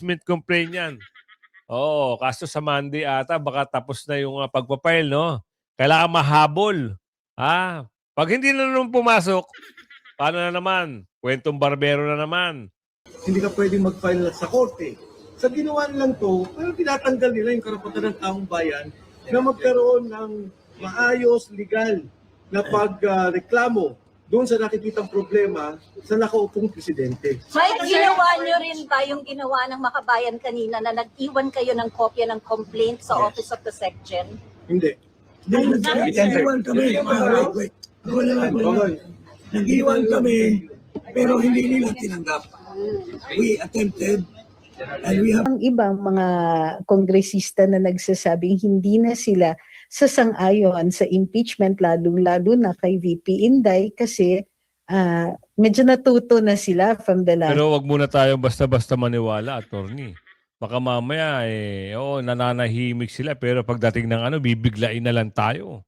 impeachment complaint yan. Oo, kaso sa Monday ata, baka tapos na yung pagpapile, no? Kailangan mahabol. Pag hindi na naman pumasok, paano na naman? Kwentong barbero na naman. Hindi ka pwedeng mag-file sa korte. Sa ginawa nilang to, tinatanggal nila yung karapatan ng taong bayan na magkaroon ng maayos, legal na pagreklamo doon sa nakikitang problema sa nakaupong presidente. Mike, ginawa nyo rin ba yung ginawa ng Makabayan kanina na nag-iwan kayo ng kopya ng complaint sa Office of the Section? Hindi. Nag-iwan kami. Wait. Nag-iwan kami, pero hindi nila tinanggap. We attempted, and we have... Ang ibang mga kongresista na nagsasabing hindi na sila sasang-ayon sa impeachment, lalo na kay VP Inday kasi medyo natuto na sila from the last. Pero wag muna tayo basta-basta maniwala, attorney. Baka mamaya, nananahimik sila pero pagdating ng bibiglain na lang tayo.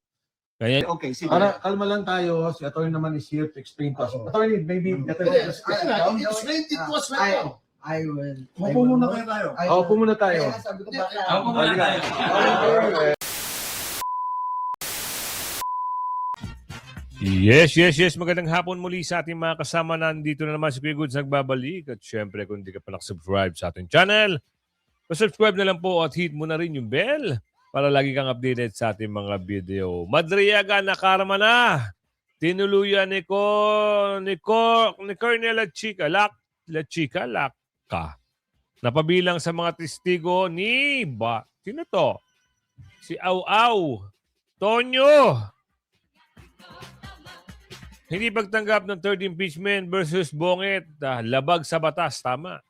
Kaya, Okay, sige. Para kalma lang tayo, si attorney naman is here to explain to us. Attorney, maybe Explain it to us right now. I will. Upo muna kayo tayo. Upo muna tayo. Yes. Magandang hapon muli sa ating mga kasama. Nandito na naman si Kuya Goods nagbabalik. At syempre, kung hindi ka pa nakasubscribe sa ating channel, subscribe na lang po at hit mo na rin yung bell para lagi kang updated sa ating mga video. Madriaga na karma na. Tinuluyan ni Colonel La Chica Lacca. Napabilang sa mga testigo ni sino to? Si Au Tonyo. Hindi pagtanggap ng third impeachment versus Bonget. Labag sa batas. Tama.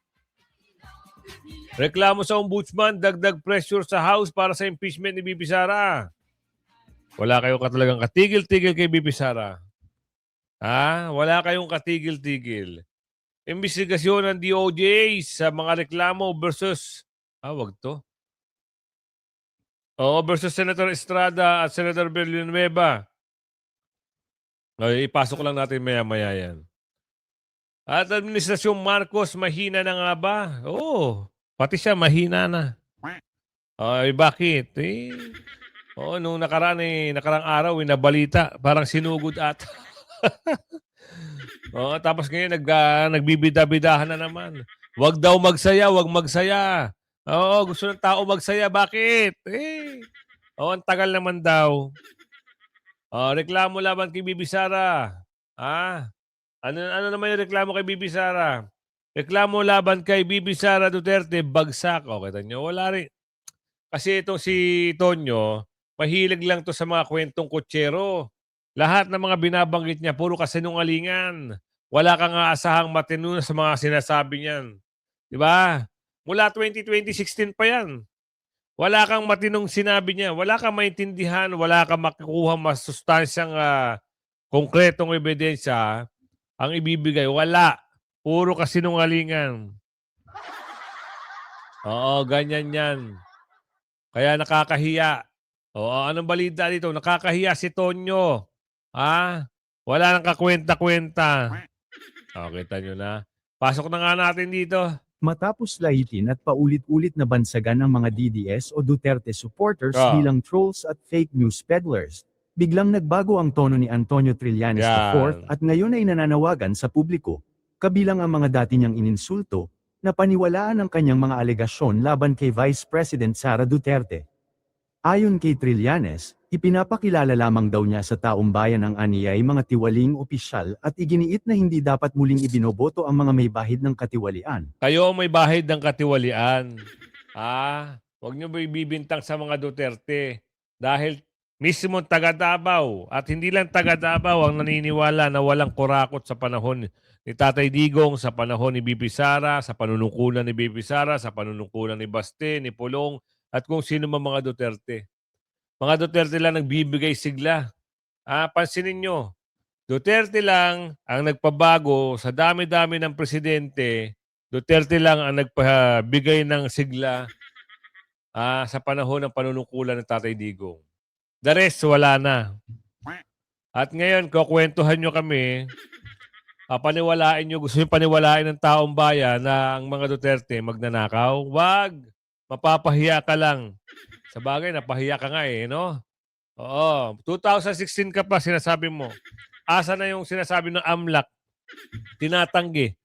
Reklamo sa ombudsman, dagdag pressure sa House para sa impeachment ni BP Sara. Wala kayong talagang katigil-tigil kay BP Sara. Wala kayong katigil-tigil. Investigasyon ng DOJ sa mga reklamo versus wag to. Versus Senator Estrada at Senator Villanueva. Ipasok lang natin maya-maya yan. At Administrasyong Marcos, mahina na nga ba? Oo, pati siya mahina na. Bakit? Nung nakarang araw, nabalita, parang sinugod at. Tapos ngayon, nagbibida-bidahan na naman. Wag daw magsaya, wag magsaya. Gusto ng tao magsaya. Bakit? Ang tagal naman daw. Reklamo laban kay Bibi Sara. Ano naman yung reklamo kay Bibi Sara? Reklamo laban kay Bibi Sara Duterte, bagsak. Kita nyo, wala rin. Kasi itong si Tonyo, mahilig lang to sa mga kwentong kutsero. Lahat ng mga binabanggit niya, puro kasinungalingan. Wala kang aasahang matino sa mga sinasabi niyan. Diba? Mula 2016 pa yan. Wala kang matinong sinabi niya. Wala kang maintindihan. Wala kang makukuha masustansyang konkretong ebidensya. Ang ibibigay, wala. Puro kasinungalingan. Ganyan yan. Kaya nakakahiya. Anong balita dito? Nakakahiya si Tonyo. Wala nang kakwenta-kwenta. Kita nyo na. Pasok na nga natin dito. Matapos lahitin at paulit-ulit na bansagan ng mga DDS o Duterte supporters bilang trolls at fake news peddlers, biglang nagbago ang tono ni Antonio Trillanes IV at ngayon ay nananawagan sa publiko, kabilang ang mga dati niyang ininsulto, na paniwalaan ang kanyang mga alegasyon laban kay Vice President Sara Duterte. Ayon kay Trillanes, ipinapakilala lamang daw niya sa taong bayan ang aniyay mga tiwaling opisyal at iginiit na hindi dapat muling ibinoboto ang mga may bahid ng katiwalian. Kayo may bahid ng katiwalian. Huwag niyo ba ibibintang sa mga Duterte dahil mismo taga-Davao at hindi lang taga-Davao ang naniniwala na walang kurakot sa panahon ni Tatay Digong, sa panahon ni BP Sara, sa panunungkulan ni BP Sara, sa panunungkulan ni Baste, ni Pulong, at kung sino man mga Duterte. Mga Duterte lang nagbibigay sigla. Pansinin nyo, Duterte lang ang nagpabago sa dami-dami ng presidente. Duterte lang ang nagpabigay ng sigla sa panahon ng panunungkulan ng Tatay Digong. The rest, wala na. At ngayon, kukwentuhan nyo kami, Papaniwalain nyo, gusto nyo paniwalain ng taong bayan na ang mga Duterte magnanakaw? Wag! Mapapahiya ka lang. Sa bagay, napahiya ka nga eh, no? Oo. 2016 ka pa, sinasabi mo. Asa na yung sinasabi ng AMLAC? Tinatanggi.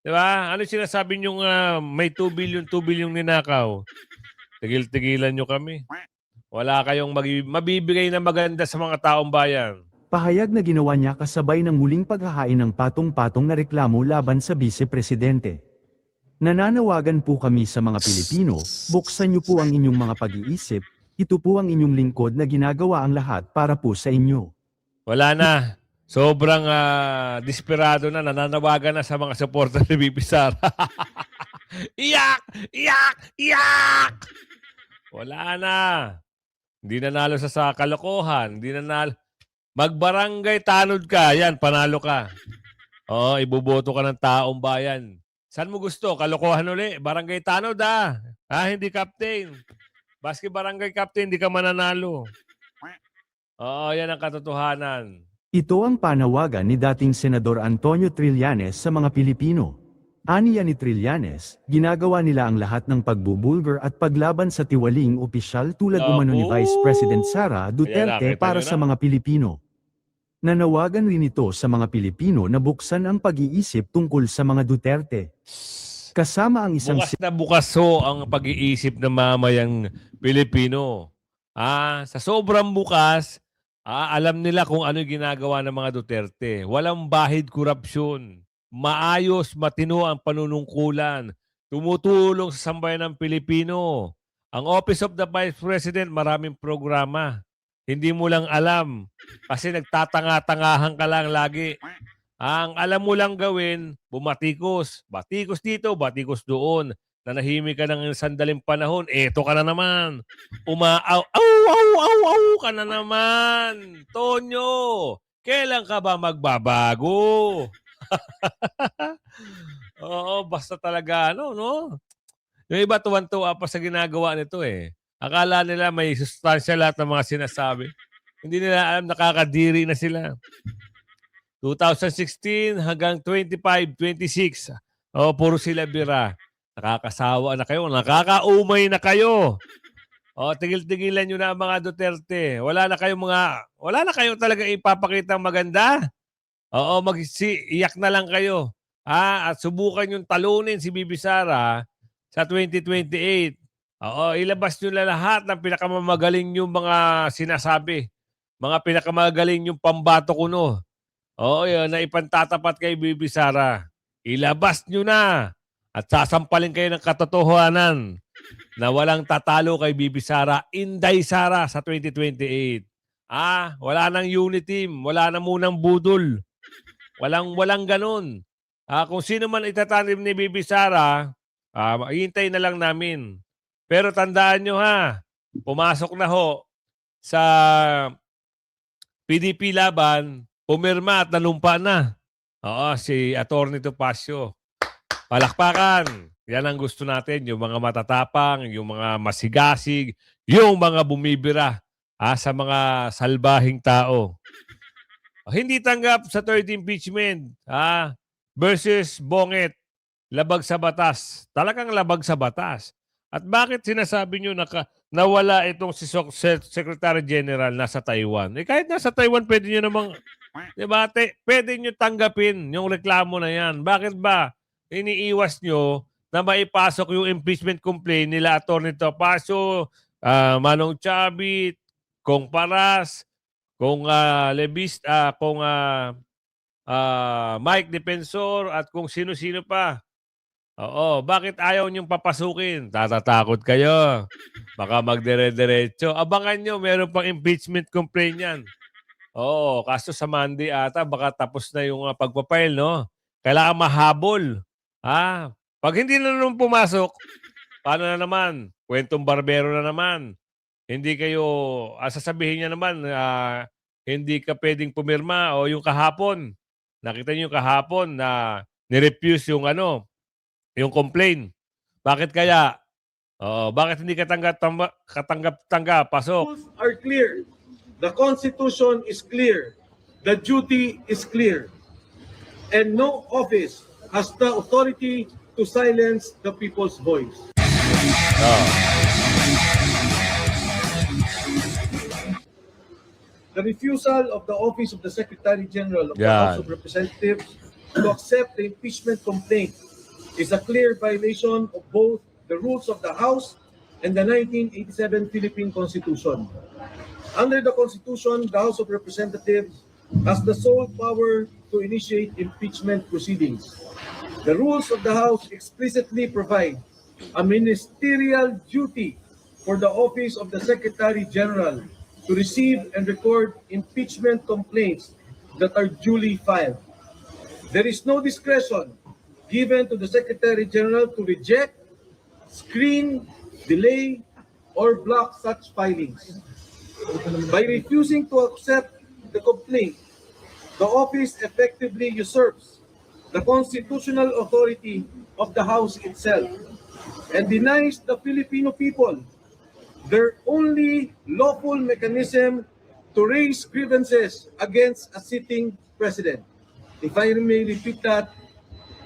Di ba? Ano yung sinasabi nyo may 2 billion ninakaw? Tigil-tigilan nyo kami. Wala kayong mabibigay na maganda sa mga taong bayan. Pahayag na ginawa niya kasabay ng muling paghahain ng patong-patong na reklamo laban sa Vice-Presidente. Nananawagan po kami sa mga Pilipino, buksan niyo po ang inyong mga pag-iisip, ito po ang inyong lingkod na ginagawa ang lahat para po sa inyo. Wala na. Sobrang desperado na, nananawagan na sa mga supporter ni Bibi Sara. Iyak! Iyak! Iyak! Wala na. Hindi nanalo sa kalokohan. Hindi nanalo. Magbarangay tanod ka. Yan, panalo ka. Oo, iboboto ka ng taong bayan. Saan mo gusto? Kalokohan uli. Barangay tanod hindi captain. Baski barangay captain, hindi ka mananalo. Oo, yan ang katotohanan. Ito ang panawagan ni dating Senador Antonio Trillanes sa mga Pilipino. Aniya ni Trillanes, ginagawa nila ang lahat ng pagbubulgar at paglaban sa tiwaling opisyal tulad umano ni Vice President Sara Duterte nakita para nyo na. sa mga Pilipino. Nanawagan rin ito sa mga Pilipino na buksan ang pag-iisip tungkol sa mga Duterte. Kasama ang isang Bukas na bukas ang pag-iisip ng mamayang Pilipino. Sa sobrang bukas, alam nila kung ano yung ginagawa ng mga Duterte. Walang bahid korupsyon. Maayos, matino ang panunungkulan. Tumutulong sa sambayan ng Pilipino. Ang Office of the Vice President, maraming programa. Hindi mo lang alam. Kasi nagtatanga-tangahan ka lang lagi. Ang alam mo lang gawin, bumatikos. Batikos dito, batikos doon. Nanahimik ka ng sandaling panahon, eto ka na naman. Au ka na naman. Tonyo, kailan ka ba magbabago? Oo, basta talaga, no? Yung iba tuwan-tuwa pa sa ginagawa nito eh. Akala nila may sustansya lahat ng mga sinasabi. Hindi nila alam, nakakadiri na sila. 2016 hanggang 25, 26. Puro sila bira. Nakakasawa na kayo. Nakakaumay na kayo. Tigil-tigilan nyo na ang mga Duterte. Wala na kayong talaga ipapakita maganda. Iyak na lang kayo. At subukan yung talunin si Bibi Sara sa 2028. Ilabas nyo na lahat ng pinakamamagaling yung mga sinasabi. Mga pinakamagaling yung pambato kuno. Yun, na ipantatapat kay Bibi Sara. Ilabas nyo na. At sasampalin kayo ng katotohanan na walang tatalo kay Bibi Sara, Inday Sara sa 2028. Wala nang unity team. Wala na munang budol. Walang ganun. Kung sino man itatanim ni Bibi Sara, hintay na lang namin. Pero tandaan nyo pumasok na sa PDP laban, pumirma at nanumpa na. Si Atty. Topacio. Palakpakan. Yan ang gusto natin, yung mga matatapang, yung mga masigasig, yung mga bumibira sa mga salbahing tao. Hindi tanggap sa third impeachment versus Bonget. Labag sa batas. Talagang labag sa batas. At bakit sinasabi nyo nawala itong si Secretary General nasa Taiwan? Kahit nasa Taiwan, pwede nyo namang debate. Pwede nyo tanggapin yung reklamo na yan. Bakit ba iniiwas nyo na maipasok yung impeachment complaint nila Atty. Topacio, Manong Chavit, Kong Paras, Kong Lebista, Kong Mike Defensor, at kung sino-sino pa. Bakit ayaw niyong papasukin? Tatatakot kayo. Baka magdire-diretso. Abangan nyo, meron pang impeachment complaint yan. Kaso sa Monday ata, baka tapos na yung pagpapile, no? Kailangan mahabol. Pag hindi na naman pumasok, paano na naman? Kwentong barbero na naman. Hindi kayo, sasabihin niya naman, hindi ka pwedeng pumirma o yung kahapon. Nakita niyo yung kahapon na nirefuse yung yung complaint. Bakit kaya? Bakit hindi katanggap-tanggap? Pasok. Rules are clear. The Constitution is clear. The duty is clear. and no office has the authority to silence the people's voice. The refusal of the office of the Secretary General of the Yan. House of Representatives to accept the impeachment complaint is a clear violation of both the rules of the House and the 1987 Philippine Constitution. Under the Constitution, the House of Representatives has the sole power to initiate impeachment proceedings. The rules of the House explicitly provide a ministerial duty for the office of the Secretary General to receive and record impeachment complaints that are duly filed. There is no discretion given to the Secretary General to reject, screen, delay, or block such filings. By refusing to accept the complaint, the office effectively usurps the constitutional authority of the House itself and denies the Filipino people their only lawful mechanism to raise grievances against a sitting president. If I may repeat that,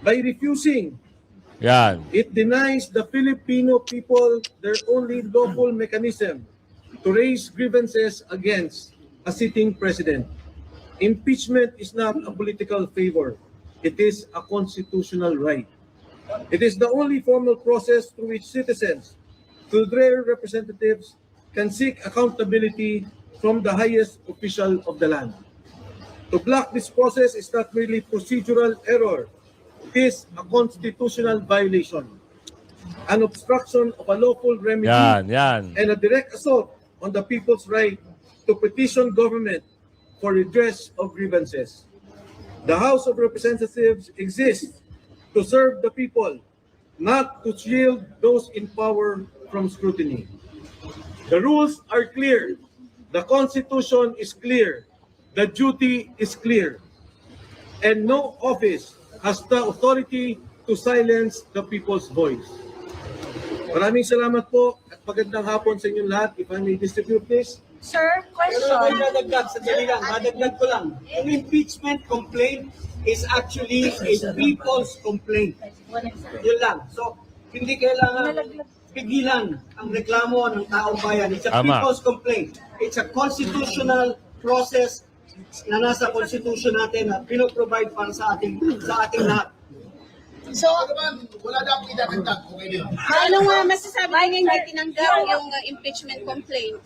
by refusing, Yan. it denies the Filipino people their only lawful mechanism to raise grievances against a sitting president. Impeachment is not a political favor. It is a constitutional right. It is the only formal process through which citizens, through their representatives, can seek accountability from the highest official of the land. To block this process is not merely procedural error. It is a constitutional violation, an obstruction of a lawful remedy, Yan. and a direct assault on the people's right to petition government for redress of grievances. The House of Representatives exists to serve the people, not to shield those in power from scrutiny. The rules are clear. The Constitution is clear. The duty is clear. And no office has the authority to silence the people's voice. Maraming salamat po at magandang hapon sa inyong lahat. If I may distribute this. Sir, question. Madagdag ko lang. Yung impeachment complaint is actually a people's complaint. Yun lang. So, hindi kailangan pigilan ang reklamo ng taong bayan. It's a Tama. people's complaint. It's a constitutional process na nasa constitution natin at pinoprovide para sa ating lahat. So, wala na akong idadagdag. Okay din. Ano nga masasabi niya hindi tinanggap yung impeachment complaint?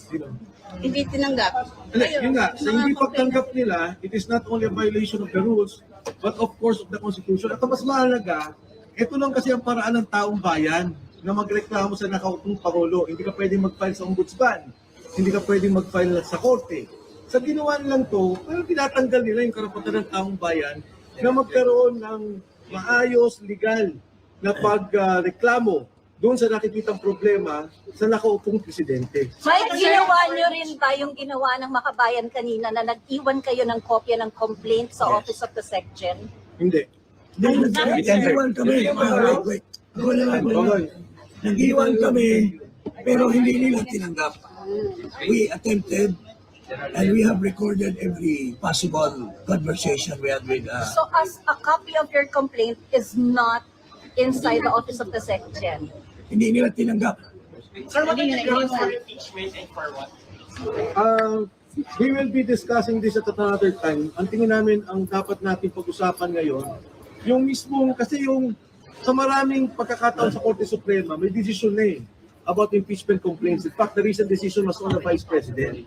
Hindi tinanggap. Yun nga, sa hindi pagtanggap nila, it is not only a violation of the rules, but of course of the Constitution. At ang mas mahalaga, ito lang kasi ang paraan ng taong bayan na magreklamo sa nakautong Pangulo. Hindi ka pwedeng mag-file sa ombudsman. Hindi ka pwedeng mag-file sa korte. Sa ginawa nilang to, pero tinatanggal nila yung karapatan ng taong bayan na magkaroon ng maayos, legal na pagreklamo doon sa nakikitang problema sa nakaupong presidente. May ginawa nyo rin ba yung ginawa ng Makabayan kanina na nag-iwan kayo ng kopya ng complaint sa Office of the Section? Hindi. Nag-iwan kami. Wait. Okay. Nag-iwan kami, pero hindi nila tinanggap. We attempted, and we have recorded every possible conversation we had with So as a copy of your complaint is not inside the Office of the Section? hindi nila tinanggap. We will be discussing this at another time. Ang tingin namin, ang dapat natin pag-usapan ngayon, yung mismong, kasi yung sa maraming pagkakataon sa Korte Suprema, may decision na about impeachment complaints. In fact, the recent decision was on the Vice President.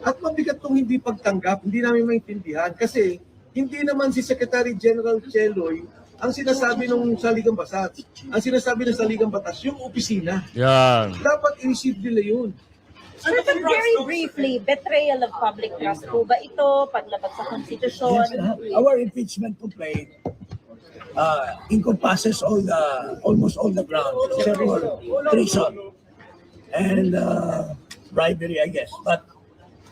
At mabigat itong hindi pagtanggap, hindi namin maintindihan kasi hindi naman si Secretary General Cheloy ang sinasabi ng Saligang Batas. Ang sinasabi ng Saligang Batas, yung opisina. Yan. Dapat i-receive nila yun. Sir, but very briefly, betrayal of public trust po ba ito? Paglabag sa konstitusyon? Our impeachment complaint encompasses almost all the grounds, except for treason and bribery, I guess. But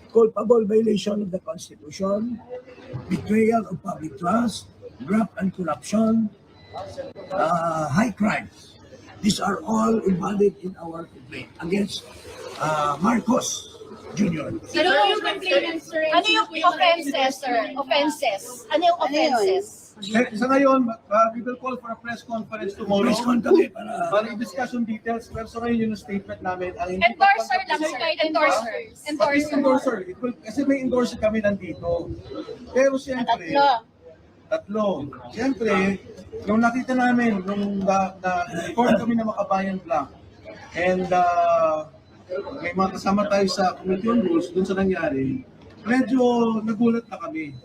culpable violation of the Constitution, betrayal of public trust, graft and corruption, high crimes. These are all embodied in our complaint against Marcos Jr. Ano yung complainant, sir? Ano yung offenses, sir? Offenses. Ano yung offenses? Sa ngayon, we will call for a press conference tomorrow. Press con kami para Para i-discuss yung details. Pero sa ngayon, yung statement namin, ang hindi Endorser lang, sir. Endorser. Pati endorser. Kasi may endorser kami nandito. Pero siyempre, tatlo. Siyempre, nung nakita namin, nung na-inform kami na Makabayan Block, and may mga kasama tayo sa Committee on Rules, dun sa nangyari, medyo nagulat na kami.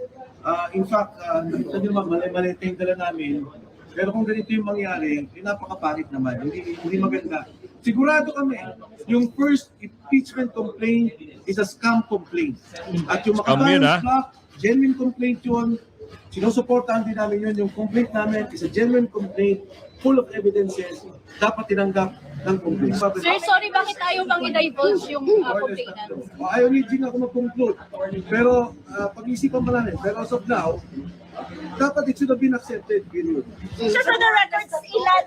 In fact, nakita nyo naman, mali-mali yung dala namin. Pero kung ganito yung mangyari, napakapangit naman. Hindi maganda. Sigurado kami, yung first impeachment complaint is a scam complaint. At yung Makabayan Block, genuine complaint yun. Sinusuportahan din namin yun. Yung complaint namin is a genuine complaint, full of evidences, dapat tinanggap ng complaint. Sir, sorry, bakit ayaw bang i-divulge yung complainant? Ayaw ni Jing ako mag-conclude. Pero pag-isipan pa namin. Pero as of now, dapat it should have been accepted. Sir, for the records, ilan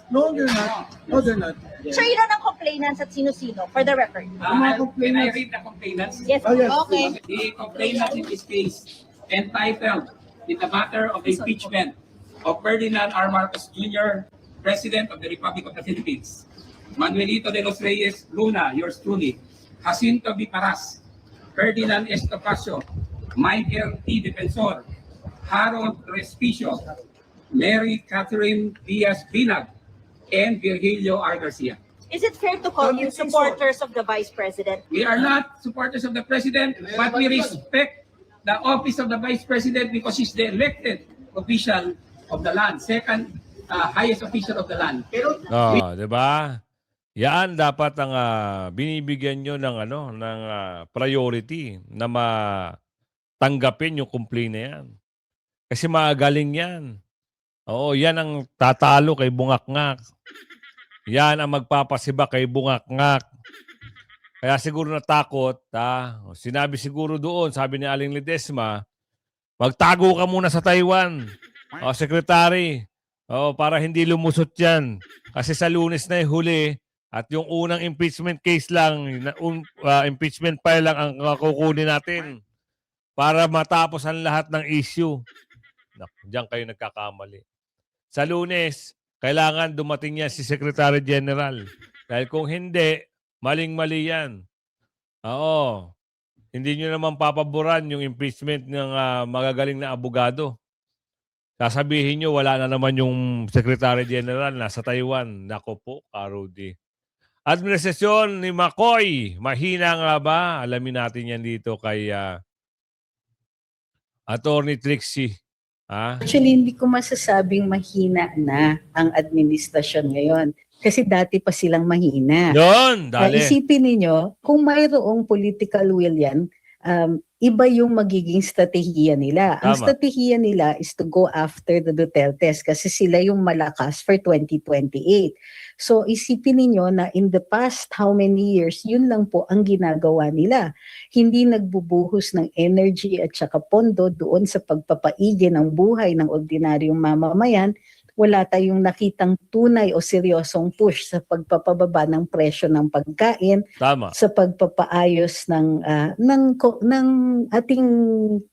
No, they're not. No, they're not. Sir, ilan ang complainants at sino-sino? For the record. Yung mga Can I complainants. read the complainants? Yes. Oh, yes. Okay. The complainant in this case entitled in the matter of the impeachment of Ferdinand R. Marcos Jr., President of the Republic of the Philippines, Manuelito de los Reyes Luna, yours truly, Jacinto B. Paras, Ferdinand Estocasio, Michael T. Defensor, Harold Respicio, Mary Catherine Diaz Binag, and Virgilio R. Garcia. Is it fair to call you supporters of the Vice President? We are not supporters of the President, but we respect the office of the Vice President because he's the elected official of the land, second highest official of the land. Oh, 'di ba? Yan dapat ang binibigyan nyo ng priority na matanggapin yung complaint na yan. Kasi magaling yan. Oo, yan ang tatalo kay Bungakngak. Yan ang magpapasiba kay Bungakngak. Kaya siguro natakot, sinabi siguro doon, sabi ni Aling Ledesma, magtago ka muna sa Taiwan, Secretary, para hindi lumusot yan. Kasi sa Lunes na huli, at yung unang impeachment case lang, impeachment file lang ang kukunin natin para matapos ang lahat ng issue. Diyan kayo nagkakamali. Sa Lunes, kailangan dumating yan si Secretary General. Dahil kung hindi, maling-mali yan. Oo. Hindi nyo naman papaboran yung impeachment ng magagaling na abogado. Sasabihin nyo, wala na naman yung Secretary General nasa Taiwan. Nako po, Rudy. Administrasyon ni McCoy, mahina nga ba? Alamin natin yan dito kay Attorney Trixie. Actually, hindi ko masasabing mahina na ang administrasyon ngayon. Kasi dati pa silang mahina. Yun, dali. Isipin ninyo, kung mayroong political will yan, iba yung magiging strategiya nila. Ang Tama. strategiya nila is to go after the Dutertes kasi sila yung malakas for 2028. So isipin ninyo na in the past how many years, yun lang po ang ginagawa nila. Hindi nagbubuhos ng energy at saka pondo doon sa pagpapaigi ng buhay ng ordinaryong mamamayan. Wala tayong nakitang tunay o seryosong push sa pagpapababa ng presyo ng pagkain, Tama. sa pagpapaayos ng ating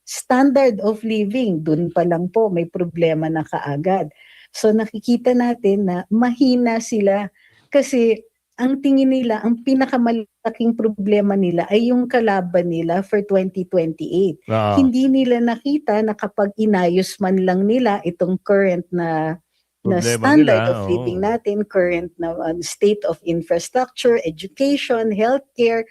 standard of living. Doon pa lang po may problema na kaagad. So nakikita natin na mahina sila kasi ang tingin nila, ang pinakamalaking problema nila ay yung kalaban nila for 2028. Hindi nila nakita na kapag inayos man lang nila itong current na standard of living natin, current na state of infrastructure, education, healthcare,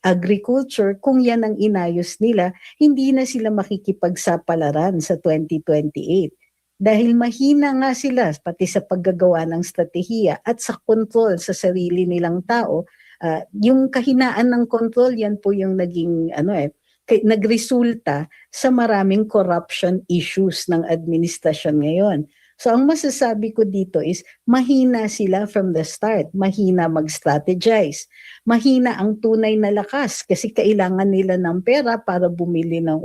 agriculture, kung yan ang inayos nila, hindi na sila makikipagsapalaran sa 2028. Dahil mahina nga sila pati sa paggagawa ng strategiya at sa control sa sarili nilang tao. Yung kahinaan ng control, yan po yung naging nagresulta sa maraming corruption issues ng administrasyon ngayon. So ang masasabi ko dito is mahina sila from the start, mahina mag-strategize, mahina ang tunay na lakas kasi kailangan nila ng pera para bumili ng,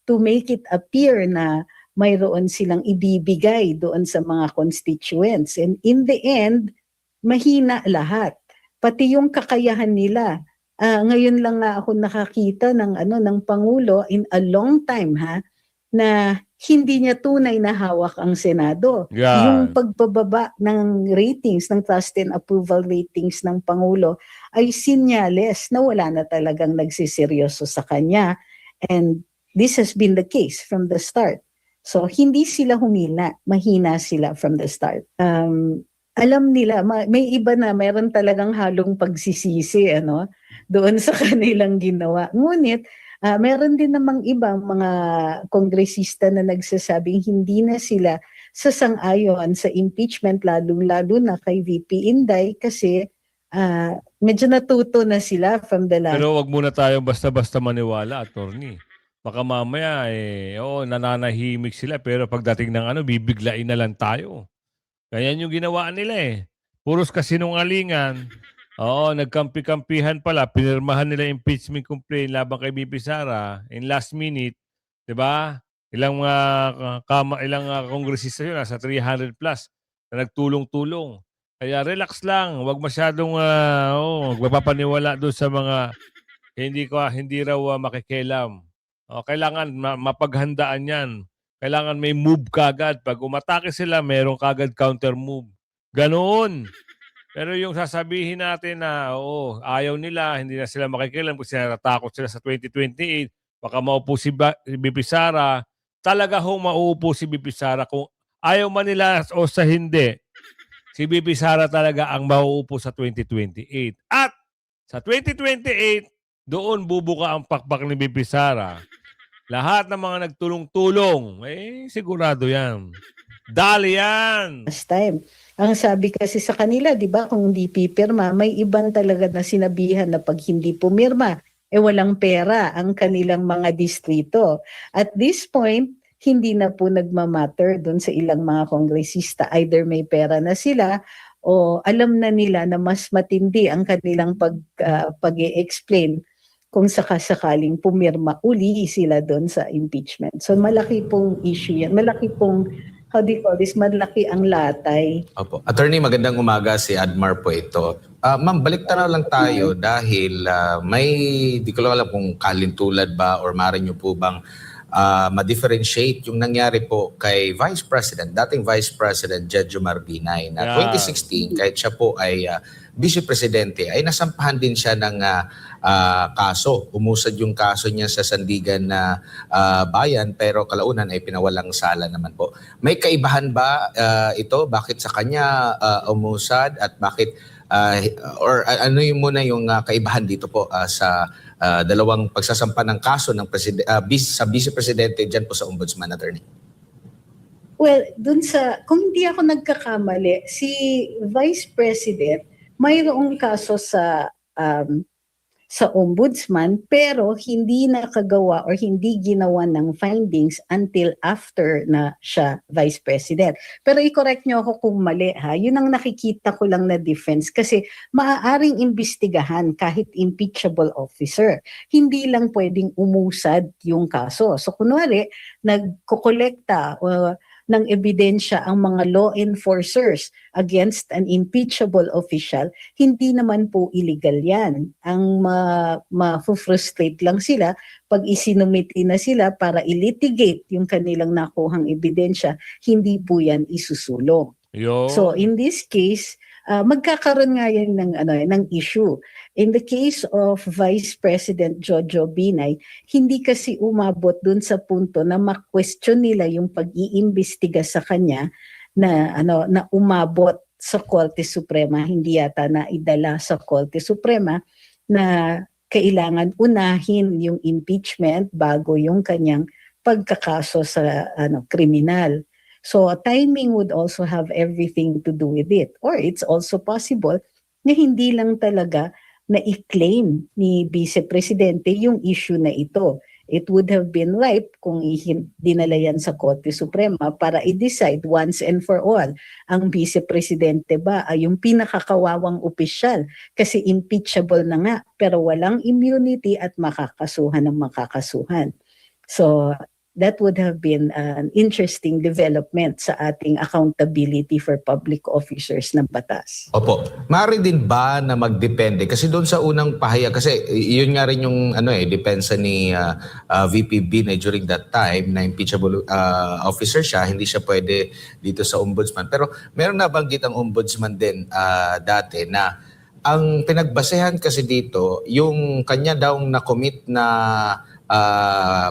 to make it appear na mayroon silang ibibigay doon sa mga constituents. And in the end, mahina lahat. Pati yung kakayahan nila. Ngayon lang nga ako nakakita ng Pangulo in a long time na hindi niya tunay na hawak ang Senado. Yan. Yung pagbababa ng ratings, ng trust and approval ratings ng Pangulo ay sinyales na wala na talagang nagsiseryoso sa kanya. And this has been the case from the start. So hindi sila humina, mahina sila from the start. Alam nila, may iba na meron talagang halong pagsisisi doon sa kanilang ginawa. Ngunit meron din namang ibang mga kongresista na nagsasabing hindi na sila sasang-ayon sa impeachment, lalo na kay VP Inday kasi medyo natuto na sila from the last. Pero wag muna tayong basta-basta maniwala, attorney. Baka mamaya, nananahimik sila pero pagdating ng bibiglain na lang tayo. Ganyan yung ginawa nila Puros kasinungalingan. Oo, nagkampi-kampihan pala. Pinirmahan nila impeachment complaint laban kay BP Sara in last minute. 'Di ba? Ilang kongresista yun, nasa 300 plus na nagtulong-tulong. Kaya relax lang. Huwag masyadong magpapaniwala doon sa mga hindi raw makikialam. Kailangan mapaghandaan yan. Kailangan may move kagad. Pag umatake sila, meron kagad counter move. Ganoon. Pero yung sasabihin natin na ayaw nila, hindi na sila makikialam kasi natatakot sila sa 2028, baka maupo si BP Sara, talaga mauupo si BP Sara kung ayaw man nila o sa hindi. Si BP Sara talaga ang mauupo sa 2028. At sa 2028, doon bubuka ang pakpak ni BP Sara. Lahat ng mga nagtulong-tulong, sigurado yan. Dali yan! Last time. Ang sabi kasi sa kanila, di ba, kung hindi pipirma, may ibang talaga na sinabihan na pag hindi pumirma, walang pera ang kanilang mga distrito. At this point, hindi na po nagmamatter doon sa ilang mga kongresista. Either may pera na sila o alam na nila na mas matindi ang kanilang pag-i-explain kung sakasakaling pumirma uli sila doon sa impeachment. So malaki pong issue yan. Malaki pong malaki ang latay. Opo. Attorney, magandang umaga, si Admar po ito. Ma'am, balik na lang tayo dahil di ko lang alam kung kalintulad ba or maaari nyo po bang ma-differentiate yung nangyari po kay dating Vice President Jedjo Marbinay na 2016, kahit siya po ay Vice Presidente, ay nasampahan din siya ng kaso. Umusad yung kaso niya sa Sandigan na bayan pero kalaunan ay pinawalang sala naman po. May kaibahan ba ito? Bakit sa kanya umusad at bakit or ano yung muna yung kaibahan dito po sa dalawang pagsasampa ng kaso ng sa Vice Presidente dyan po sa Ombudsman, Attorney? Well, kung hindi ako nagkakamali, si Vice President, mayroong kaso sa Ombudsman pero hindi nakagawa or hindi ginawa ng findings until after na siya Vice President. Pero i-correct nyo ako kung mali Yun ang nakikita ko lang na difference kasi maaaring imbestigahan kahit impeachable officer. Hindi lang pwedeng umusad yung kaso. So kunwari, nagkokolekta ng ebidensya ang mga law enforcers against an impeachable official, hindi naman po illegal yan. Ang ma-frustrate lang sila pag isinumiti na sila para ilitigate yung kanilang nakuhang ebidensya, hindi po yan isusulong. So in this case, magkakaroon nga yan ng issue. In the case of Vice President Jojo Binay, hindi kasi umabot dun sa punto na ma-question nila yung pag-iimbestiga sa kanya na umabot sa Korte Suprema, hindi yata na idala sa Korte Suprema na kailangan unahin yung impeachment bago yung kanyang pagkakaso sa kriminal. So timing would also have everything to do with it. Or it's also possible na hindi lang talaga na i-claim ni Vice Presidente yung issue na ito. It would have been ripe kung dinala yan sa Korte Suprema para i-decide once and for all ang Vice Presidente ba ay yung pinakakawawang opisyal kasi impeachable na nga pero walang immunity at makakasuhan ng makakasuhan. So that would have been an interesting development sa ating accountability for public officers ng batas. Opo. Maaari din ba na magdepende? Kasi doon sa unang pahayag, kasi yun nga rin yung depensa ni VP Binay during that time na impeachable officer siya, hindi siya pwede dito sa ombudsman. Pero meron nabanggit ang ombudsman din dati na ang pinagbasehan kasi dito, yung kanya daw na-commit na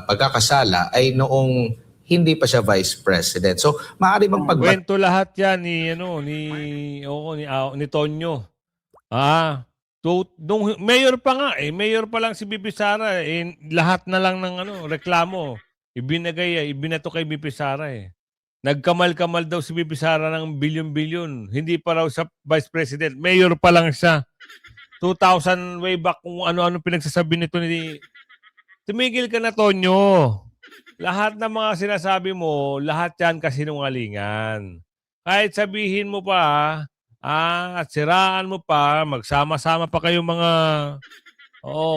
pagkakasala ay noong hindi pa siya vice president. So, maaari bang Kwento lahat yan ni Tonyo. Nung mayor pa nga mayor pa lang si BP Sara lahat na lang ng reklamo ibinato kay BP Sara Nagkamal-kamal daw si BP Sara ng bilyon-bilyon. Hindi pa raw siya vice president. Mayor pa lang siya. 2000 way back kung ano-ano pinagsasabi nito ni Tumigil ka na, Tonyo. Lahat ng mga sinasabi mo, lahat yan kasinungalingan. Kahit sabihin mo pa, at siraan mo pa, magsama-sama pa kayong mga,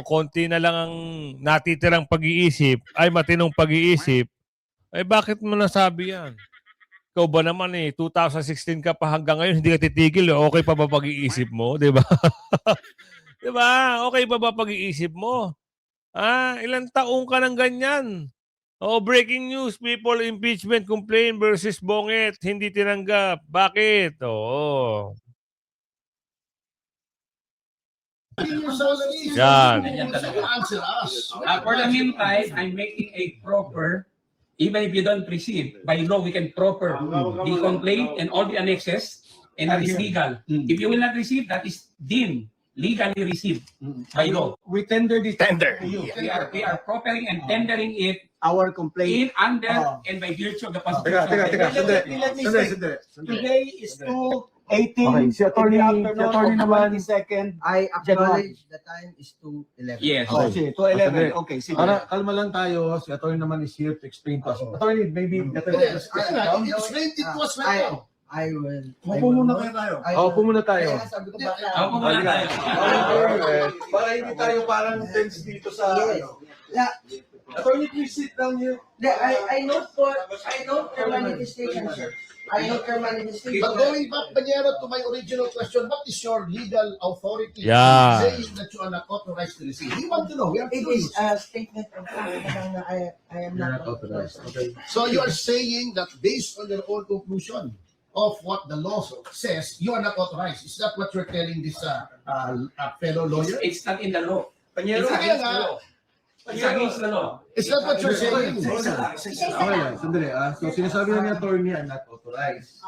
konti na lang ang natitirang pag-iisip, ay matinong pag-iisip, ay bakit mo nasabi yan? Ikaw ba naman 2016 ka pa hanggang ngayon, hindi ka titigil, okay pa ba pag-iisip mo? Diba? Diba? Okay pa ba pag-iisip mo? Ilang taong ka ng ganyan. Breaking news, people impeachment complaint versus Bonget, hindi tinanggap. Bakit? Yan. For the meantime, I'm making a proper, even if you don't receive, by law we can proper the complaint and all the annexes, and that is legal. If you will not receive, that is deemed legally received by law. We tender this to you. We are properly and tendering it Our complaint. in under and by virtue of the Constitution. Sandali. Today is 2:18 Okay, si Atty. naman. 22nd. I acknowledge the time is 2:11. Yes. Oh, sige, 2:11. Okay, sige. Kalma lang tayo. Si Atty. naman is here to explain to us. Atty. maybe better Yes, just explain it to us right now. I will. Upo muna tayo. Upo muna tayo. Sabi ko ba? Ako muna tayo. Para hindi tayo parang tense dito sa Yeah. Attorney, please sit down here. I note your manifestation, sir. I note your manifestation. But going back, Banyera, to my original question, what is your legal authority Yeah. saying that you are not authorized to receive? We want to know. We are It curious. is a statement of fact na I am not authorized. Okay. So you are saying that based on your own conclusion of what the law says, you are not authorized. Is that what you're telling this fellow lawyer? It's not in the law. Panyero, It's against the law. It's against the law. Is that what you're saying? Okay lang, sandali. So sinasabi na ni attorney, I'm not authorized.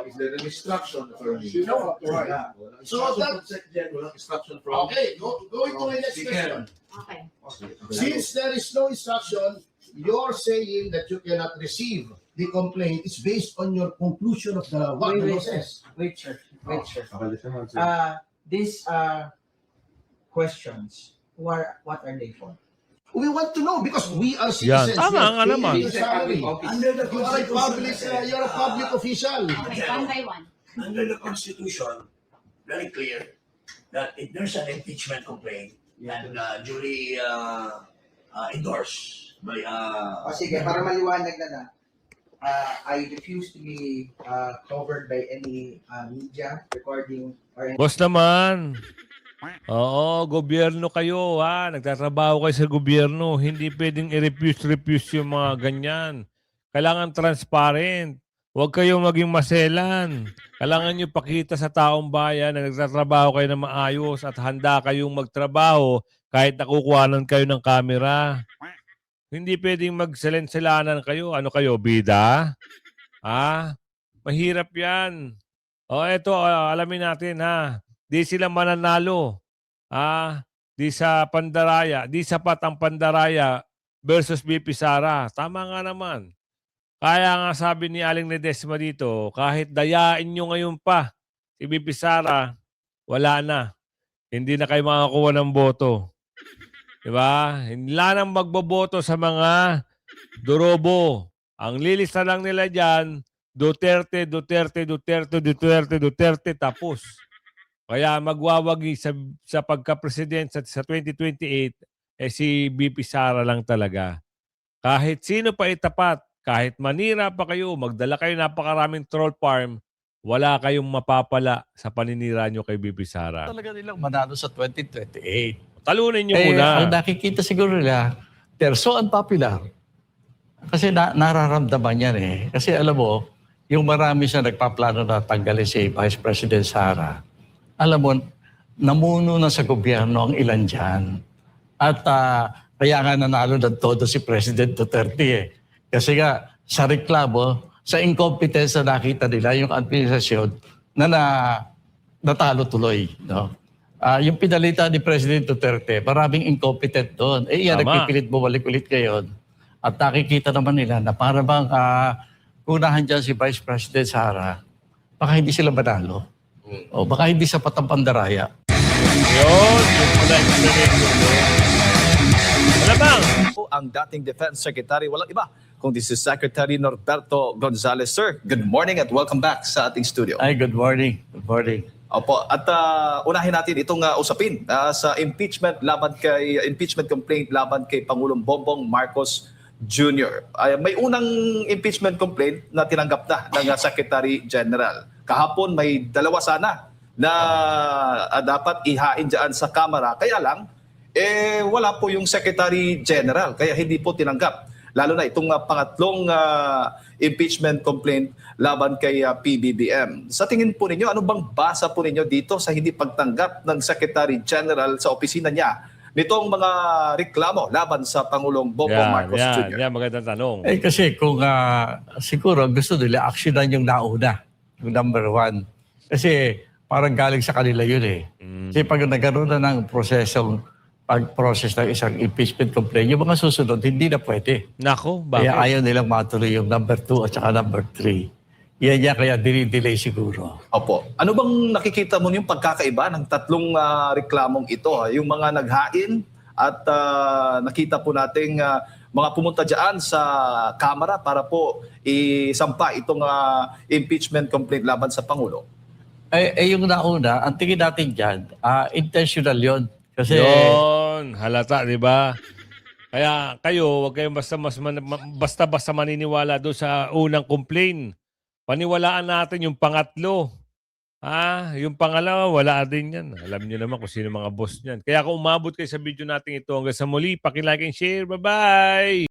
Is there an instruction, attorney? No. Right. So that, Walang instruction from... okay, going to my next question. Okay. Since there is no instruction, you're saying that you cannot receive the complaint is based on your conclusion of the what the law says. Wait, sir. Okay, listen mo, sir. These questions, what are they for? We want to know because we are Yan. citizens. Tama We are nga paying naman. the salary. Under the You are a public, you're a public official. Okay, one by one. Under the Constitution, very clear that if there's an impeachment complaint and duly endorsed by Sige, para maliwanag na I refuse to be covered by any media recording or Boss naman. Oo, gobyerno kayo nagtatrabaho kayo sa gobyerno. Hindi pwedeng i-refuse yung mga ganyan. Kailangan transparent. Huwag kayong maging maselan. Kailangan nyo pakita sa taong bayan na nagtatrabaho kayo na maayos at handa kayong magtrabaho kahit nakukuhanan kayo ng kamera. Hindi pwedeng magselan-selanan kayo. Ano kayo, bida? Mahirap yan. Eto, alamin natin Di sila mananalo. Di sa Pandaraya. Di sapat ang Pandaraya versus BP Sara. Tama nga naman. Kaya nga sabi ni Aling Ledesma dito, kahit dayain nyo ngayon pa si BP Sara, wala na. Hindi na kayo makakuha ng boto. Diba? Wala nang magboboto sa mga durobo. Ang lilista lang nila dyan, Duterte, tapos. Kaya magwawagi sa pagka-president sa 2028, si BP Sara lang talaga. Kahit sino pa itapat, kahit manira pa kayo, magdala kayo napakaraming troll farm, wala kayong mapapala sa paninira nyo kay Bibi Sara. Talaga nilang manalo sa 2028. Talunin nyo Ang muna. nakikita siguro nila, they're so unpopular. Kasi nararamdaman yan eh. Kasi alam mo, yung marami sa nagpaplano na tanggalin si Vice President Sara, alam mo, namuno na sa gobyerno ang ilan dyan. At kaya nga nanalo ng todo si President Duterte eh. Kasi nga, sa reklamo, sa incompetence na nakita nila, yung administrasyon, natalo tuloy. No? Yung pinalita ni President Duterte, maraming incompetent doon. Eh yan, Tama. nagpipilit bumalik ulit ngayon. At nakikita naman nila na para bang unahan dyan si Vice President Sara, baka hindi sila manalo. O baka hindi sapat ang pandaraya. Yun, yung pala explanation mo. Malamang. Ang dating Defense Secretary, walang iba, kundi si Secretary Norberto Gonzales. Sir, good morning at welcome back sa ating studio. Ay, good morning. Good morning. Opo, at unahin natin itong usapin sa impeachment complaint laban kay Pangulong Bongbong Marcos Jr. May unang impeachment complaint na tinanggap na ng Secretary General. Kahapon may dalawa sana na dapat ihain dyan sa Kamara. Kaya lang, wala po yung Secretary General. Kaya hindi po tinanggap. Lalo na itong pangatlong impeachment complaint laban kay PBBM. Sa tingin po ninyo, ano bang basa po ninyo dito sa hindi pagtanggap ng Secretary General sa opisina niya nitong mga reklamo laban sa Pangulong Bongbong Marcos Jr.? Yan, magandang tanong. Eh kasi kung siguro gusto nila aksyonan yung nauna, yung number one. Kasi parang galing sa kanila yun eh. Kasi pag nagkaroon na ng pag-process ng isang impeachment complaint, yung mga susunod, hindi na pwede. Nako, Kaya bakit? ayaw nilang matuloy yung number 2 at saka number 3. Yan niya kaya dinidelay siguro. Opo. Ano bang nakikita mo yung pagkakaiba ng tatlong reklamong ito? Yung mga naghain at nakita po nating mga pumunta dyan sa Kamara para po isampa itong impeachment complaint laban sa Pangulo. Yung nauna, ang tingin natin dyan, intentional yon. Kasi Yun, halata, di ba? Kaya kayo, huwag kayong basta-basta maniniwala doon sa unang complaint. Paniwalaan natin yung pangatlo. Yung pangalawa, wala din yan. Alam niyo naman kung sino mga boss niyan. Kaya kung umabot kayo sa video natin ito, hanggang sa muli, paki-like and share. Bye-bye!